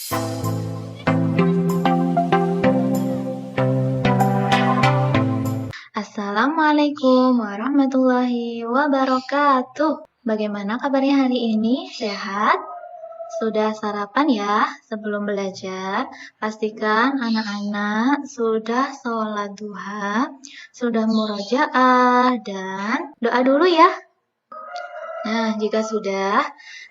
Assalamualaikum warahmatullahi wabarakatuh. Bagaimana kabarnya hari ini? Sehat? Sudah sarapan ya sebelum belajar? Pastikan anak-anak sudah sholat duha, sudah murojaah, dan doa dulu ya. Nah, jika sudah,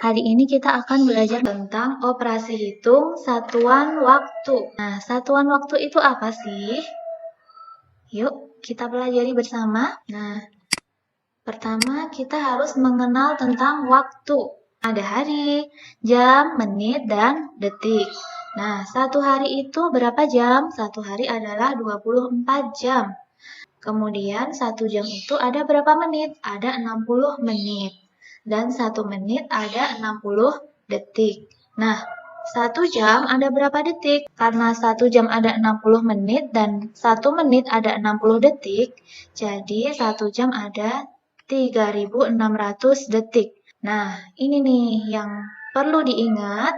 hari ini kita akan belajar tentang operasi hitung satuan waktu. Nah, satuan waktu itu apa sih? Yuk, kita pelajari bersama. Nah, pertama kita harus mengenal tentang waktu. Ada hari, jam, menit, dan detik. Nah, satu hari itu berapa jam? Satu hari adalah 24 jam. Kemudian, satu jam itu ada berapa menit? Ada 60 menit. Dan satu menit ada 60 detik. Nah, 1 jam ada berapa detik? Karena 1 jam ada 60 menit dan 1 menit ada 60 detik, jadi 1 jam ada 3.600 detik. Nah, ini nih yang perlu diingat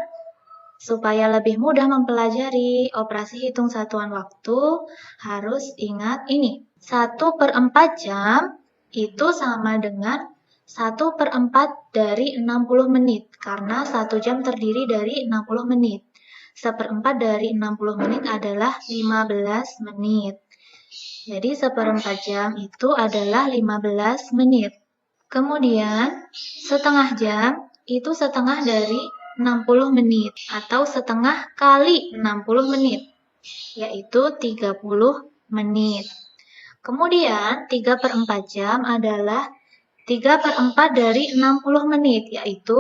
supaya lebih mudah mempelajari operasi hitung satuan waktu, harus ingat ini. 1/4 jam itu sama dengan 1/4 dari 60 menit, karena 1 jam terdiri dari 60 menit. 1/4 dari 60 menit adalah 15 menit. Jadi 1/4 jam itu adalah 15 menit. Kemudian, setengah jam itu setengah dari 60 menit, atau setengah kali 60 menit, yaitu 30 menit. Kemudian, 3/4 jam adalah 3/4 dari 60 menit, yaitu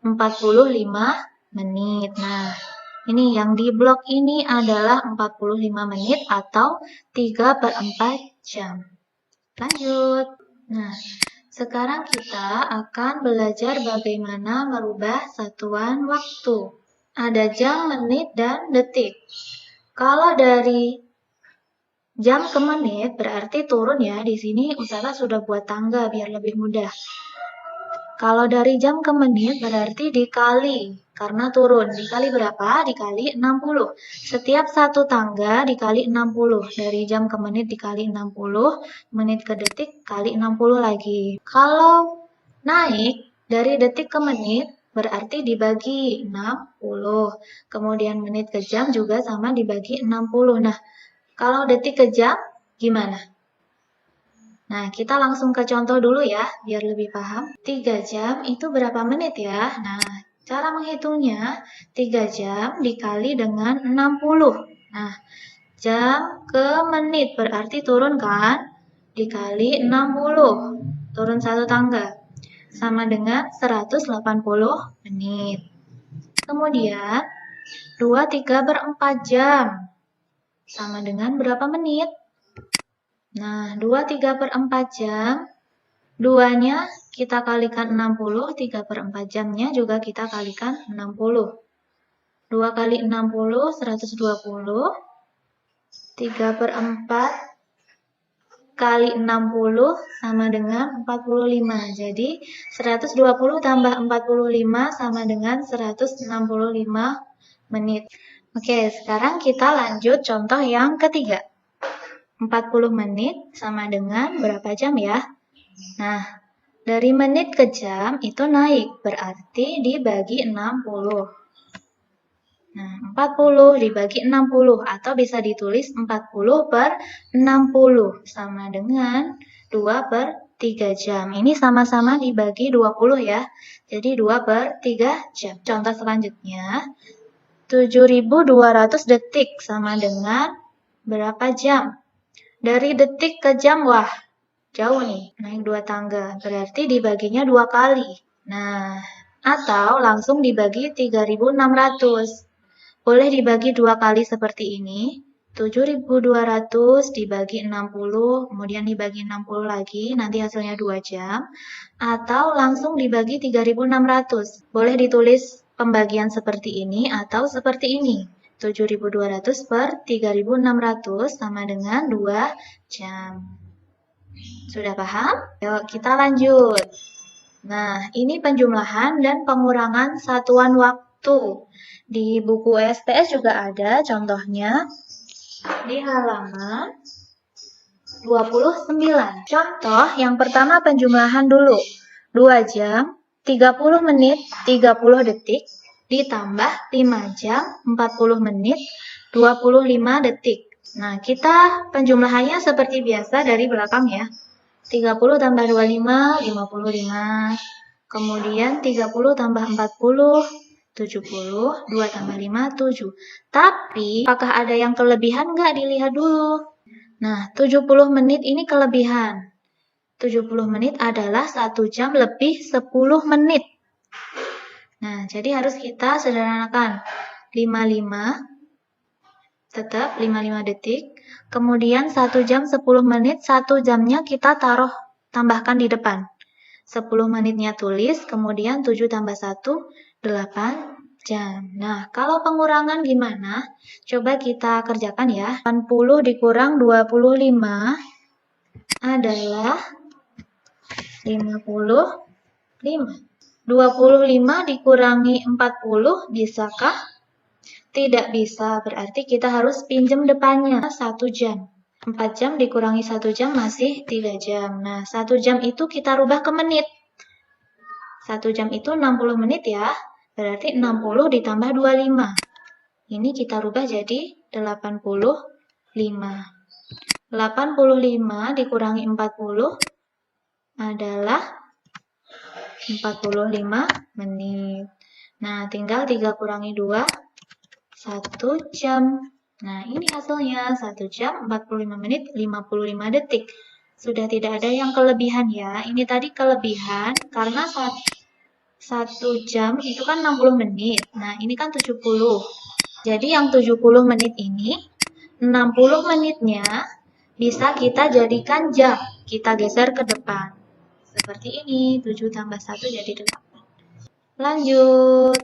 45 menit. Nah, ini yang di blok ini adalah 45 menit atau 3/4 jam. Lanjut. Nah, sekarang kita akan belajar bagaimana merubah satuan waktu. Ada jam, menit, dan detik. Kalau dari jam ke menit berarti turun ya. Di sini Ustazah sudah buat tangga biar lebih mudah. Kalau dari jam ke menit berarti dikali, karena turun. Dikali berapa? Dikali 60. Setiap satu tangga dikali 60. Dari jam ke menit dikali 60, menit ke detik kali 60 lagi. Kalau naik dari detik ke menit berarti dibagi 60. Kemudian menit ke jam juga sama dibagi 60. Nah, kalau detik ke jam gimana? Nah, kita langsung ke contoh dulu ya, biar lebih paham. 3 jam itu berapa menit ya? Nah, cara menghitungnya, 3 jam dikali dengan 60. Nah, jam ke menit berarti turun kan? Dikali 60. Turun satu tangga. Sama dengan 180 menit. Kemudian, 2/3/4 jam. Sama dengan berapa menit? Nah, 2/3/4 jam, 2-nya kita kalikan 60, 3/4 jamnya juga kita kalikan 60. 2 kali 60, 120. 3/4 kali 60 sama dengan 45. Jadi, 120 tambah 45 sama dengan 165 menit. Oke, sekarang kita lanjut contoh yang ketiga. 40 menit sama dengan berapa jam ya? Nah, dari menit ke jam itu naik, berarti dibagi 60. Nah, 40 dibagi 60, atau bisa ditulis 40/60, sama dengan 2/3 jam. Ini sama-sama dibagi 20 ya, jadi 2/3 jam. Contoh selanjutnya, 7.200 detik sama dengan berapa jam? Dari detik ke jam, wah, jauh nih, naik 2 tangga. Berarti dibaginya 2 kali. Nah, atau langsung dibagi 3.600. Boleh dibagi 2 kali seperti ini. 7.200 dibagi 60, kemudian dibagi 60 lagi, nanti hasilnya 2 jam. Atau langsung dibagi 3.600. Boleh ditulis pembagian seperti ini atau seperti ini. 7.200 per 3.600 sama dengan 2 jam. Sudah paham? Yuk kita lanjut. Nah, ini penjumlahan dan pengurangan satuan waktu. waktu. Di buku STS juga ada contohnya di halaman 29. Contoh yang pertama penjumlahan dulu. 2 jam, 30 menit, 30 detik, ditambah 5 jam, 40 menit, 25 detik. Nah, kita penjumlahannya seperti biasa dari belakang ya. 30 tambah 25, 55. Kemudian 30 tambah 40, 70. 2 tambah 5, 7. Tapi, apakah ada yang kelebihan nggak? Dilihat dulu. Nah, 70 menit ini kelebihan. 70 menit adalah 1 jam lebih 10 menit. Nah, jadi harus kita sederhanakan. 55, tetap 55 detik. Kemudian 1 jam 10 menit, 1 jamnya kita tambahkan di depan. 10 menitnya tulis, kemudian 7 tambah 1, 8 jam. Nah, kalau pengurangan gimana? Coba kita kerjakan ya. 80 dikurang 25 adalah 55. 25 dikurangi 40, bisakah? Tidak bisa, berarti kita harus pinjam depannya 1 jam. 4 jam dikurangi 1 jam masih 3 jam. Nah, 1 jam itu kita rubah ke menit. 1 jam itu 60 menit ya, berarti 60 ditambah 25. Ini kita rubah jadi 85. 85 dikurangi 40 adalah 45 menit. Nah, tinggal 3 kurangi 2, 1 jam. Nah, ini hasilnya 1 jam 45 menit 55 detik. Sudah tidak ada yang kelebihan ya. Ini tadi kelebihan karena 1 jam itu kan 60 menit. Nah, ini kan 70. Jadi yang 70 menit ini, 60 menitnya bisa kita jadikan jam. Kita geser ke depan. Seperti ini, 7 tambah 1 jadi 8. Lanjut.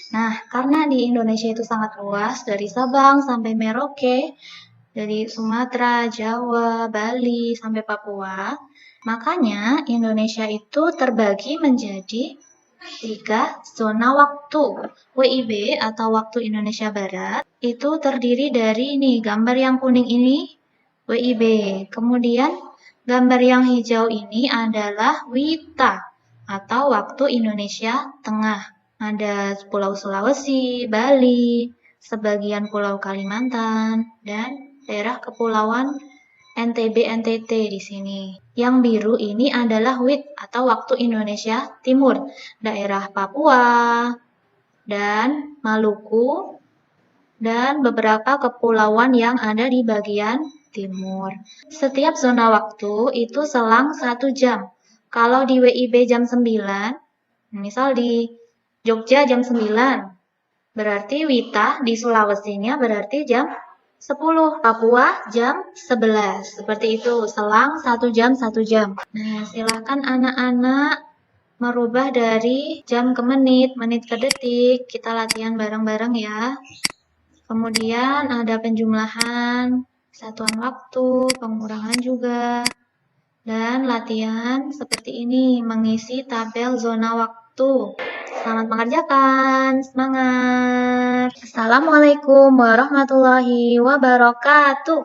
Nah, karena di Indonesia itu sangat luas, dari Sabang sampai Merauke, dari Sumatera, Jawa, Bali, sampai Papua, makanya Indonesia itu terbagi menjadi 3 zona waktu. WIB atau Waktu Indonesia Barat itu terdiri dari ini, gambar yang kuning ini WIB. Kemudian gambar yang hijau ini adalah WITA atau Waktu Indonesia Tengah. Ada Pulau Sulawesi, Bali, sebagian Pulau Kalimantan, dan daerah kepulauan NTB, NTT di sini. Yang biru ini adalah WIT atau Waktu Indonesia Timur, daerah Papua dan Maluku dan beberapa kepulauan yang ada di bagian timur. Setiap zona waktu itu selang 1 jam. Kalau di WIB jam 9, misal di Jogja jam 9, berarti WITA di Sulawesinya berarti jam 10, Papua jam 11. Seperti itu, selang 1 jam 1 jam. Nah, silakan anak-anak merubah dari jam ke menit, menit ke detik. Kita latihan bareng-bareng ya. Kemudian ada penjumlahan, satuan waktu, pengurangan juga. Dan latihan seperti ini, mengisi tabel zona waktu. Selamat mengerjakan, semangat. Assalamualaikum warahmatullahi wabarakatuh.